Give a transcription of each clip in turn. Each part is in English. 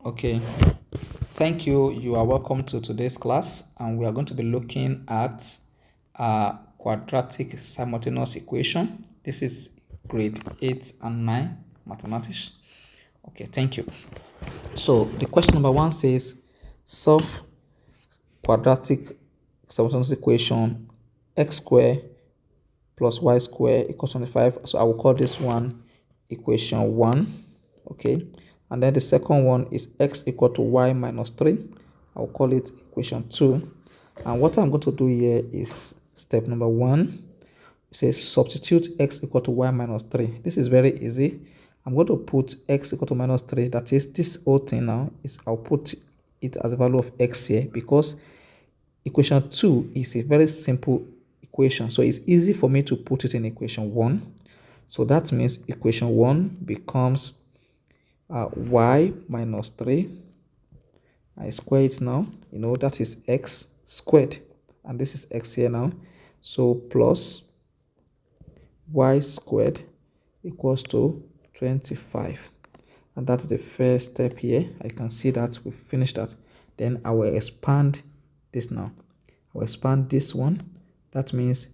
Okay, thank you. You are welcome to today's class, and we are going to be looking at quadratic simultaneous equation. This is grade 8 and 9 mathematics. Okay, thank you. So the question number 1 says solve quadratic simultaneous equation x squared plus y squared equals 25. So I will call this one equation 1. Okay, and then the second one is x equal to y minus 3. I will call it equation 2. And what I'm going to do here is step number 1. It says substitute x equal to y minus 3. This is very easy. I'm going to put x equal to minus 3. That is, this whole thing now is I'll put it as a value of x here, because equation 2 is a very simple equation. So it's easy for me to put it in equation 1. So that means equation 1 becomes y minus 3. I square it now. That is x squared. And this is x here now. So plus y squared equals to 25. And that's the first step here. I can see that we've finished that. Then I will expand this now. I will expand this one. That means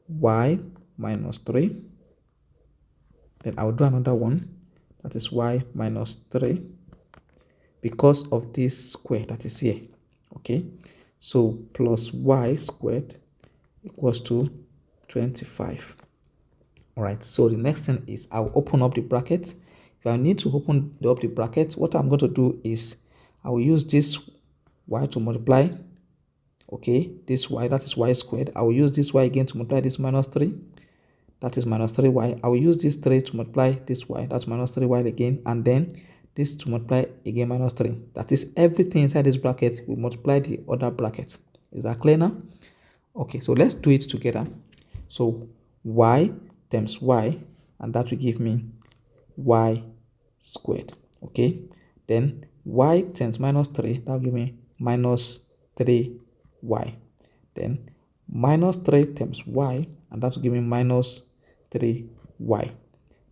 y minus 3. Then I will do another one. That is y minus 3. Because of this square that is here. Okay. So plus y squared equals to 25. Alright. So the next thing is I'll open up the bracket. If I need to open up the bracket, what I'm going to do is I will use this y to multiply. Okay, this y, that is y squared. I will use this y again to multiply this minus 3. That is minus 3y. I will use this 3 to multiply this y. That's minus 3y again. And then this to multiply again minus 3. That is, everything inside this bracket will multiply the other bracket. Is that clear now? Okay, so let's do it together. So y times y, and that will give me y squared. Okay, then y times minus 3, that will give me minus 3y. Then minus 3 times y, and that will give me minus 3y.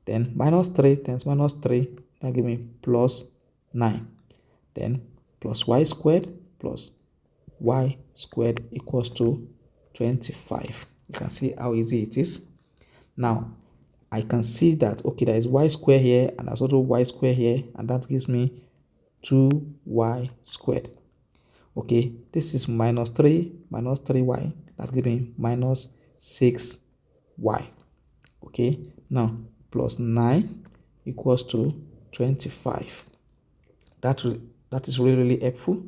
Then minus 3 times minus 3, that will give me plus 9. Then plus y squared plus y squared equals to 25. You can see how easy it is. Now, I can see that, okay, there is y squared here, and there's also y squared here, and that gives me 2y squared. Okay, this is minus 3 minus 3y. That gives me minus 6y. Okay, now plus 9 equals to 25. That is really, really helpful.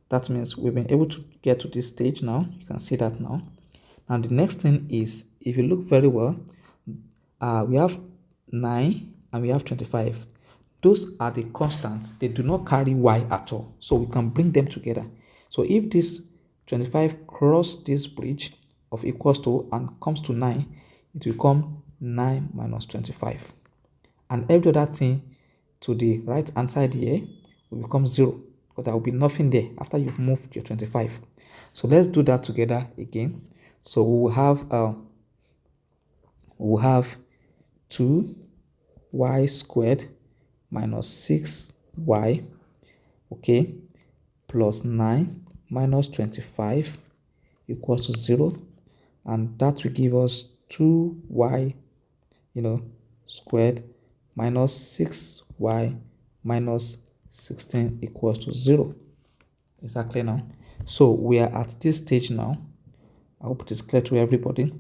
That means we've been able to get to this stage now. You can see that now. Now the next thing is, if you look very well, we have 9 and we have 25. Those are the constants. They do not carry y at all. So we can bring them together. So if this 25 cross this bridge of equals to and comes to 9, it will become 9 minus 25. And every other thing to the right hand side here will become 0. Because there will be nothing there after you've moved your 25. So let's do that together again. So we will have 2y squared minus 6y, okay, plus 9 minus 25 equals to 0, and that will give us 2y squared minus 6y minus 16 equals to 0. Is that clear now? So we are at this stage now. I hope it is clear to everybody.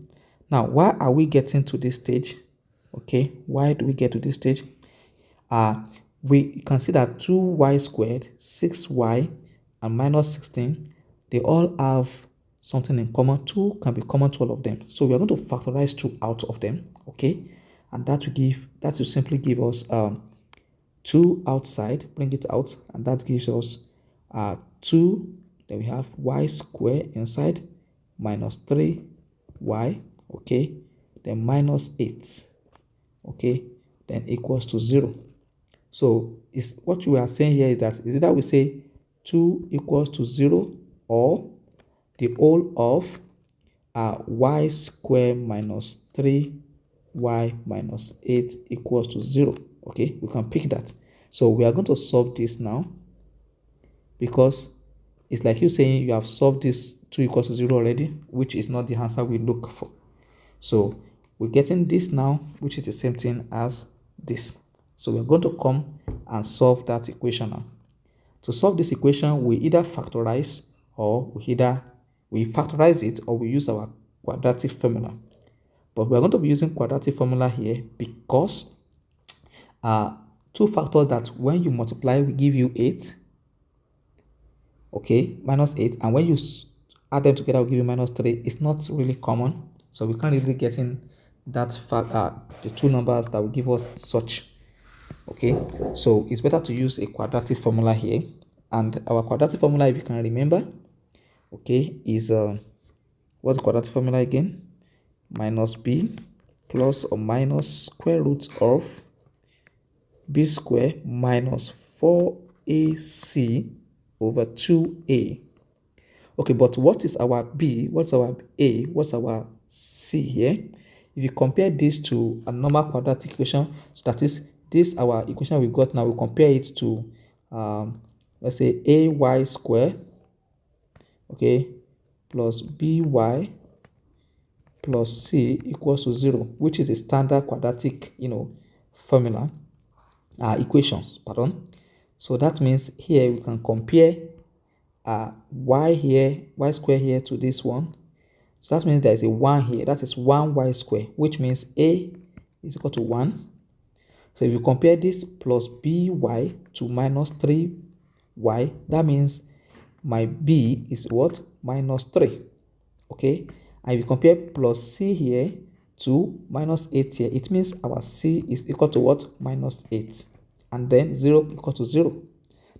Now, why are we getting to this stage? Okay, why do we get to this stage? We can see that 2y squared, 6y, and minus 16, they all have something in common. 2 can be common to all of them. So we are going to factorize 2 out of them. Okay, and that will simply give us 2 outside, bring it out, and that gives us 2. Then we have y squared inside minus 3y, okay, then minus 8, okay, then equals to 0. So is what we are saying here is that either we say 2 equals to 0, or the whole of y squared minus 3y minus 8 equals to 0. Okay, we can pick that. So we are going to solve this now. because it's like you saying you have solved this 2 equals to 0 already, which is not the answer we look for. So we're getting this now, which is the same thing as this. So we're going to come and solve that equation now. To solve this equation, we either factorize or we factorize it, or we use our quadratic formula. But we're going to be using quadratic formula here because two factors that when you multiply will give you 8, okay, minus 8, and when you add them together will give you minus 3. It's not really common, so we can't really get in that fact, the two numbers that will give us such. Okay, so it's better to use a quadratic formula here, and our quadratic formula, if you can remember, okay, is what's the quadratic formula again? Minus b plus or minus square root of b square minus 4ac over 2a. Okay, but what is our b? What's our a? What's our c here? If you compare this to a normal quadratic equation, so that is this our equation we got now, we compare it to let's say ay square, okay, plus by plus c equals to 0, which is a standard quadratic, formula, equations, pardon. So that means here we can compare y square here to this one. So that means there is a 1 here. That is 1y square, which means a is equal to 1. So if you compare this plus by to minus 3y, that means my b is what? Minus 3. Okay? And if you compare plus c here to minus 8 here, it means our c is equal to what? Minus 8. And then 0 equal to 0.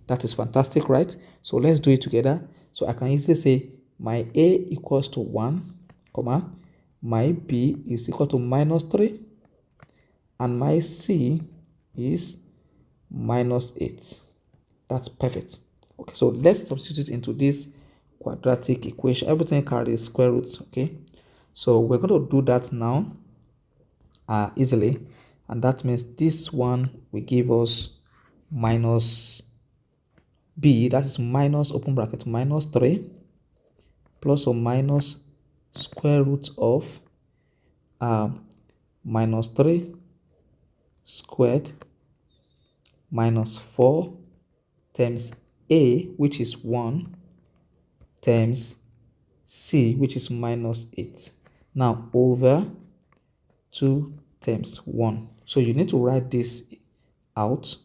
That is fantastic, right? So let's do it together. So I can easily say my a equals to 1, comma, my b is equal to minus 3, and my c is minus 8. That's perfect. Okay, so let's substitute into this quadratic equation. Everything carries square roots, okay? So we're going to do that now easily, and that means this one will give us minus b, that is minus, open bracket, minus 3 plus or minus square root of minus 3 squared minus 4 times a, which is 1, times c, which is minus 8. Now over 2 times 1. So you need to write this out.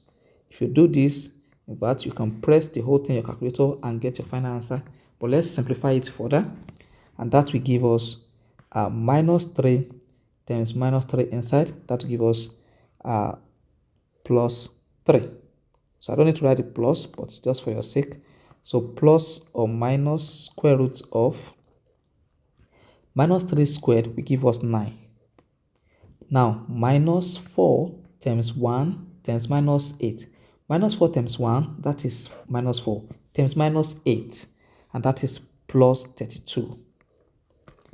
If you do this, in fact, you can press the whole thing in your calculator and get your final answer. But let's simplify it further. And that will give us minus 3 times minus 3 inside. That will give us plus 3. So I don't need to write the plus, but just for your sake. So plus or minus square root of minus 3 squared will give us 9. Now minus 4 times 1 times minus 8. Minus 4 times 1, that is minus 4, times minus 8, and that is plus 32.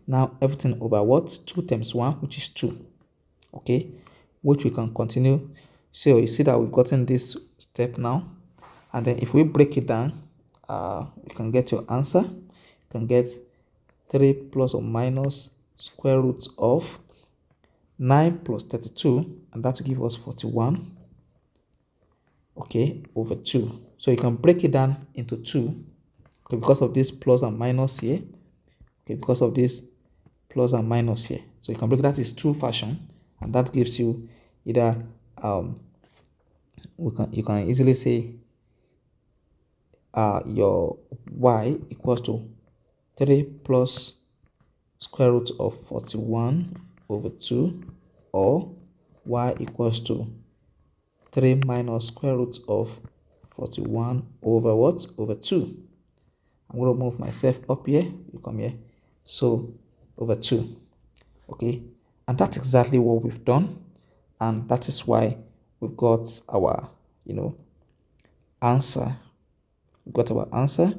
Now everything over what? 2 times 1, which is 2. Okay, which we can continue. So you see that we've gotten this step now. And then if we break it down, you can get your answer. You can get 3 plus or minus square root of 9 plus 32, and that will give us 41. Okay, over 2. So you can break it down into 2. Okay, because of this plus and minus here. Okay, because of this plus and minus here. So you can break that is 2 fashion, and that gives you either you can easily say your y equals to 3 plus square root of 41 over 2, or y equals to 3 minus square root of 41 over what? Over 2. I'm going to move myself up here. You come here. So over 2. Okay. And that's exactly what we've done. And that is why we've got our, answer. We've got our answer,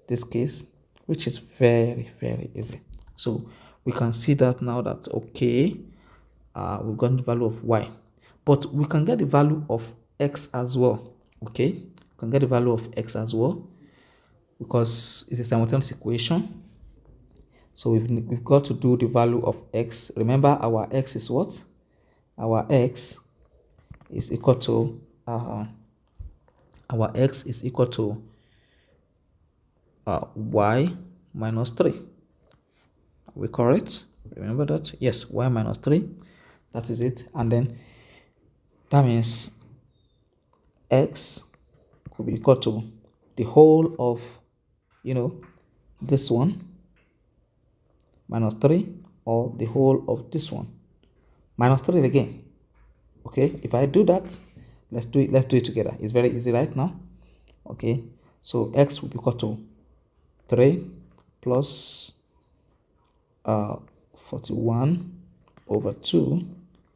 this case, which is very, very easy. So we can see that now that's okay. We've got the value of y. But we can get the value of x as well. Okay. We can get the value of x as well. because it's a simultaneous equation. So we've got to do the value of x. Remember, our x is what? Our x is equal to y minus 3. Are we correct? Remember that? Yes, y minus 3. That is it. And then that means x could be equal to the whole of, this one minus 3, or the whole of this one minus 3 again. Okay, if I do that, let's do it together. It's very easy right now. Okay, so x will be equal to 3 plus 41 over 2,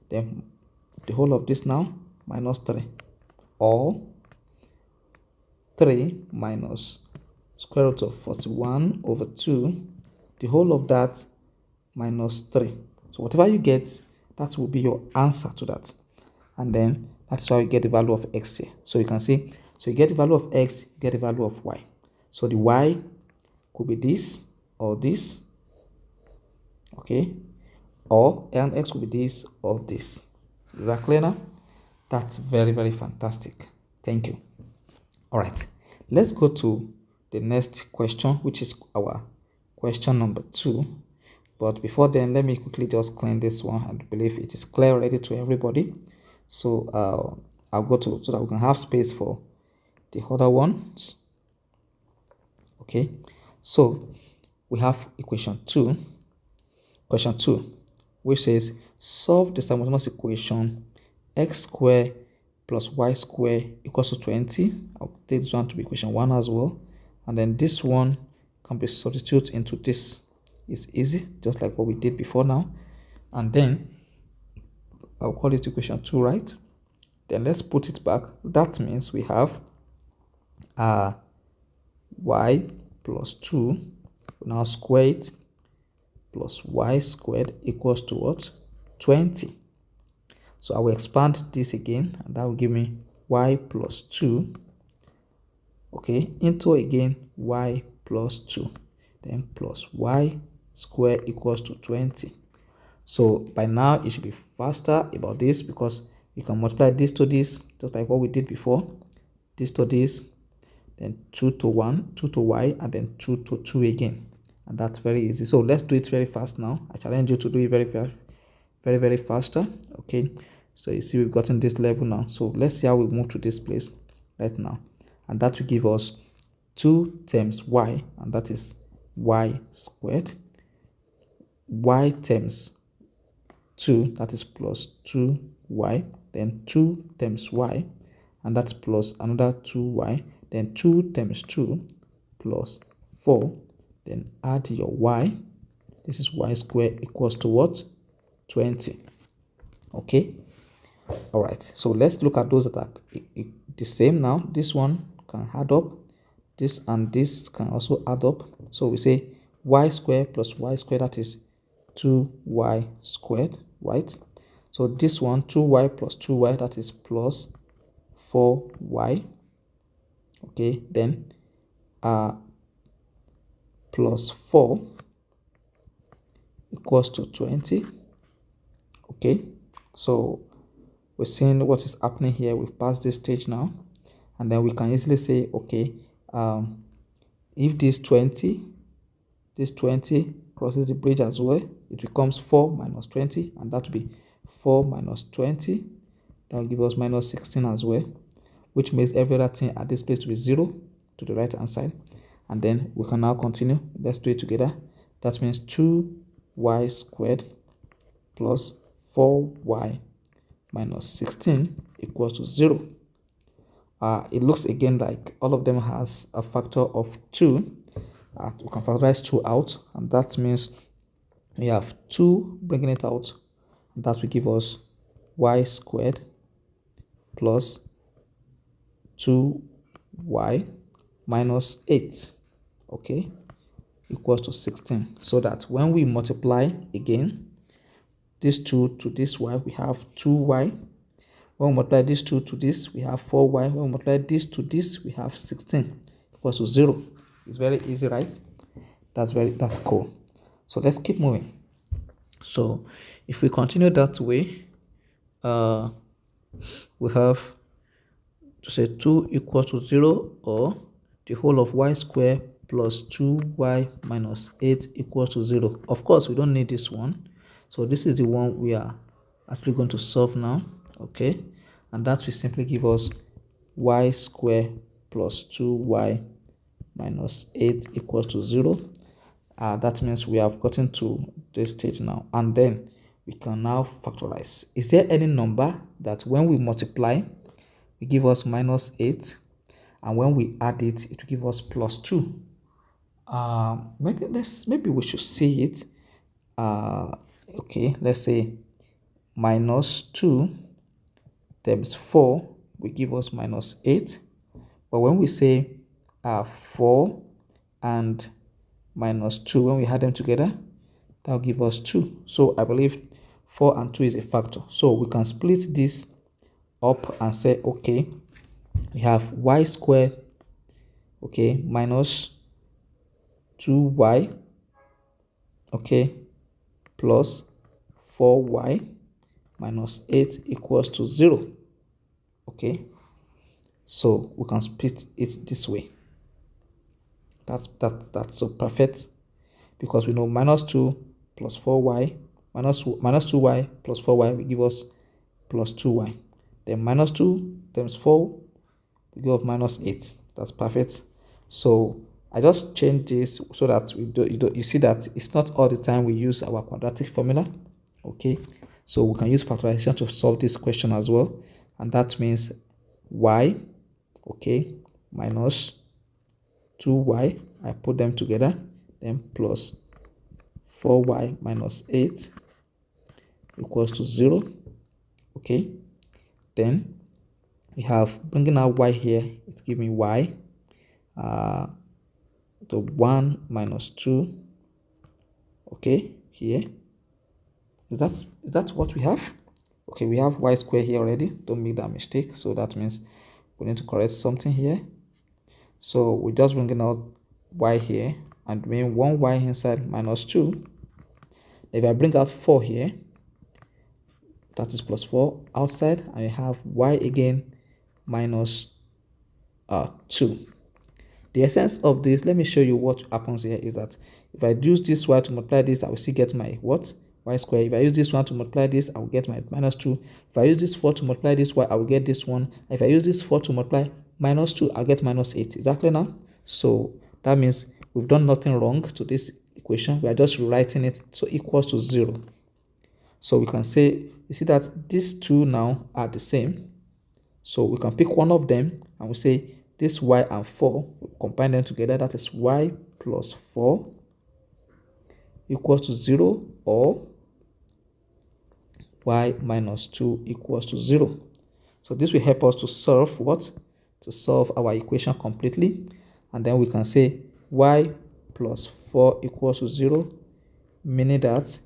then the whole of this now minus 3, or 3 minus square root of 41 over 2, the whole of that minus 3. So whatever you get, that will be your answer to that. And then that's how you get the value of x here. So you can see, so you get the value of x, you get the value of y. So the y could be this or this, okay, or and x could be this or this. Is that clear now? That's very, very fantastic. Thank you. All right, let's go to the next question, which is our question number 2. But before then, let me quickly just clean this one. I believe it is clear already to everybody. So I'll go to, so that we can have space for the other ones. Okay, so we have question 2, which says solve the simultaneous equation x squared plus y squared equals to 20. I'll take this one to be equation 1 as well, and then this one can be substituted into this. It's easy, just like what we did before now. And then I'll call it equation 2, right? Then let's put it back. That means we have y plus 2, we now square it, plus y squared equals to what? 20. So I will expand this again, and that will give me y plus 2, okay, into again y plus 2, then plus y squared equals to 20. So by now it should be faster about this, because you can multiply this to this, just like what we did before. This to this, then 2 to 1, 2 to y, and then 2 to 2 again. And that's very easy. So let's do it very fast now. I challenge you to do it very faster. Okay, so you see we've gotten this level now. So let's see how we move to this place right now. And that will give us 2 times y, and that is y squared. Y times 2, that is plus 2y, then 2 times y, and that's plus another 2y, then 2 times 2 plus 4, then add your y. This is y squared equals to what? 20. Okay, all right, so let's look at those that are the same now. This one can add up, this and this can also add up. So we say y squared plus y squared, that is 2y squared, right? So this one, 2y plus 2y, that is plus 4y. Okay, then plus 4 equals to 20. Okay, so we're seeing what is happening here. We've passed this stage now, and then we can easily say, okay, if this 20 crosses the bridge as well, it becomes 4 minus 20, and that will be 4 minus 20. That will give us minus 16 as well, which makes every other thing at this place to be 0 to the right hand side. And then we can now continue. Let's do it together. That means 2y squared plus 4y minus 16 equals to 0. It looks again like all of them has a factor of 2. We can factorize 2 out, and that means we have 2 bringing it out, and that will give us y squared plus 2y minus 8, okay, equals to 16. So that when we multiply again this 2 to this y, we have 2y. When we multiply this 2 to this, we have 4y. When we multiply this to this, we have 16 equals to 0. It's very easy, right? That's cool. So let's keep moving. So if we continue that way, we have to say 2 equals to 0, or the whole of y squared plus 2y minus 8 equals to 0. Of course, we don't need this one. So this is the one we are actually going to solve now. Okay. And that will simply give us y squared plus 2y minus 8 equals to 0. That means we have gotten to this stage now. And then we can now factorize. Is there any number that when we multiply, it give us minus 8, and when we add it, it will give us plus 2? Maybe we should see it. Okay, let's say minus 2 times 4 will give us minus 8. But when we say 4 and minus 2, when we add them together, that will give us 2. So I believe 4 and 2 is a factor. So we can split this up and say, okay, we have y squared, okay, minus 2y, okay, plus 4y minus 8 equals to 0. Okay, so we can split it this way. That's so perfect, because we know minus 2 plus 4y minus 2y plus 4y will give us plus 2y. Then minus 2 times 4 will give us minus 8. That's perfect. So I just changed this so that you see that it's not all the time we use our quadratic formula. Okay, so we can use factorization to solve this question as well. And that means y, okay, minus 2y, I put them together, then plus 4y minus 8 equals to 0. Okay, then we have bringing out y here, it gives me y, the 1 minus 2, okay, here. Is that what we have? Okay, we have y squared here already. Don't make that mistake. So that means we need to correct something here. So we're just bringing out y here and doing 1y inside minus 2. If I bring out 4 here, that is plus 4 outside, and we have y again minus 2. The essence of this, let me show you what happens here, is that if I use this y to multiply this, I will still get my what? Y squared. If I use this one to multiply this, I will get my minus 2. If I use this 4 to multiply this y, I will get this one. If I use this 4 to multiply minus 2, I'll get minus 8. Exactly now. So that means we've done nothing wrong to this equation. We are just rewriting it so equals to 0. So we can say, you see that these two now are the same. So we can pick one of them and we say this y and 4, we'll combine them together. That is y plus 4 equals to 0, or y minus 2 equals to 0. So this will help us to solve what? To solve our equation completely. And then we can say y plus 4 equals to 0, meaning that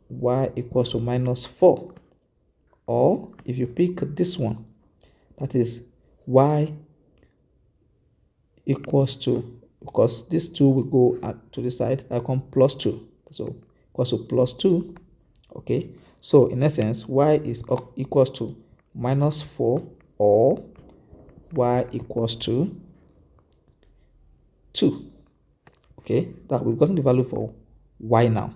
y equals to minus 4. Or if you pick this one, that is y equals to, because these two will go to the side, I come plus 2. So equals to plus 2. Okay, so in essence, y is equals to minus 4, or y equals to 2. Okay, that we've gotten the value for y now.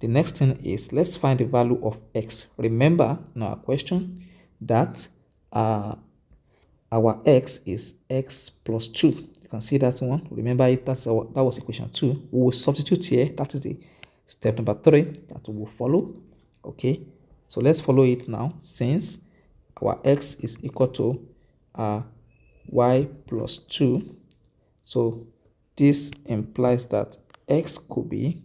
The next thing is, let's find the value of x. Remember in our question that our x is x plus 2. You can see that one. Remember it, that was equation 2. We will substitute here. That is the step number 3 that we will follow. Okay, so let's follow it now. Since our x is equal to y plus 2, so this implies that x will be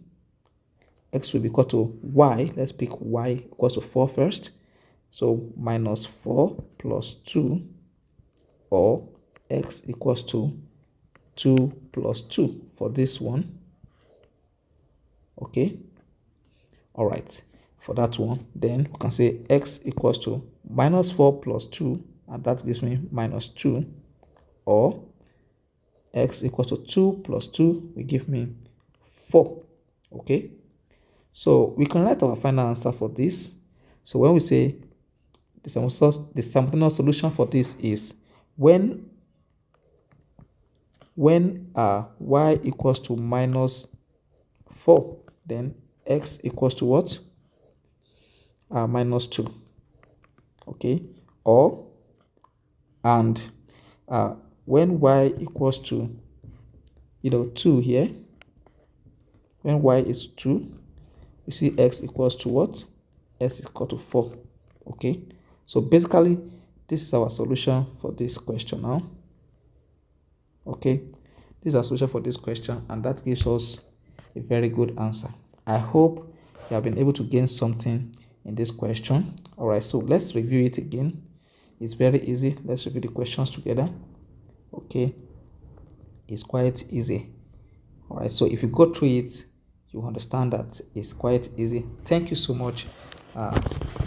equal to y. Let's pick y equals to 4 first. So minus 4 plus 2, or x equals to 2 plus 2 for this one. Okay, all right, for that one, then we can say x equals to minus 4 plus 2, and that gives me minus 2, or x equals to 2 plus 2 will give me 4. Okay, so we can write our final answer for this. So when we say the simultaneous solution for this is when y equals to minus 4, then x equals to what? Minus 2. Okay, or and when y equals to 2 here, when y is 2, you see x equals to what? X is equal to 4. Okay, so basically this is our solution for this question now. Okay, this is our solution for this question, and that gives us a very good answer. I hope you have been able to gain something in this question. All right, so let's review it again. It's very easy. Let's review the questions together. Okay, it's quite easy. All right, so if you go through it, you understand that it's quite easy. Thank you so much.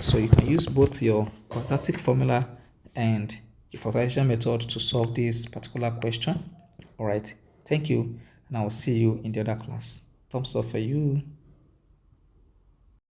So you can use both your quadratic formula and your factorization method to solve this particular question. All right, thank you, and I will see you in the other class. Thumbs up for you.